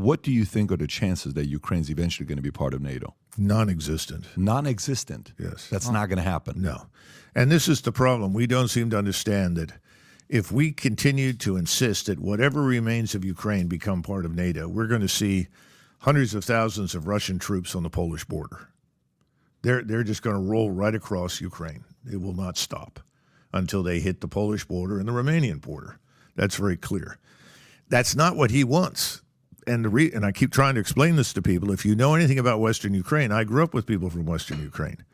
What do you think are the chances that Ukraine's eventually going to be part of NATO? Non-existent. Non-existent? Yes. That's not going to happen. No. And this is the problem. We don't seem to understand that if we continue to insist that whatever remains of Ukraine become part of NATO, we're going to see hundreds of thousands of Russian troops on the Polish border. They're just going to roll right across Ukraine. It will not stop until they hit the Polish border and the Romanian border. That's very clear. That's not what he wants. And I keep trying to explain this to people. If you know anything about Western Ukraine, I grew up with people from Western Ukraine.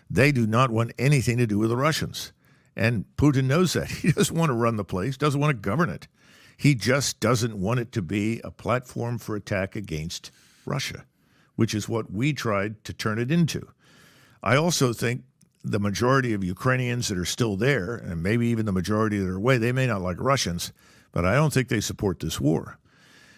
They do not want anything to do with the Russians. And Putin knows that. He doesn't want to run the place, doesn't want to govern it. He just doesn't want it to be a platform for attack against Russia, which is what we tried to turn it into. I also think the majority of Ukrainians that are still there, and maybe even the majority that are away, they may not like Russians, but I don't think they support this war.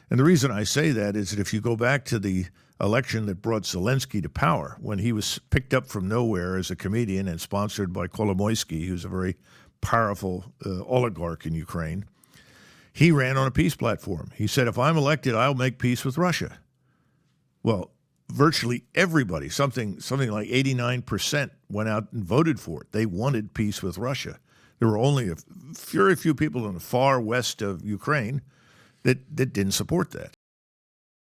And the reason I say that is that if you go back to the election that brought Zelensky to power, when he was picked up from nowhere as a comedian and sponsored by Kolomoisky, who's a very powerful oligarch in Ukraine, he ran on a peace platform. He said, if I'm elected, I'll make peace with Russia. Well, virtually everybody, something like 89%, went out and voted for it. They wanted peace with Russia. There were only very few people in the far west of Ukraine that didn't support that.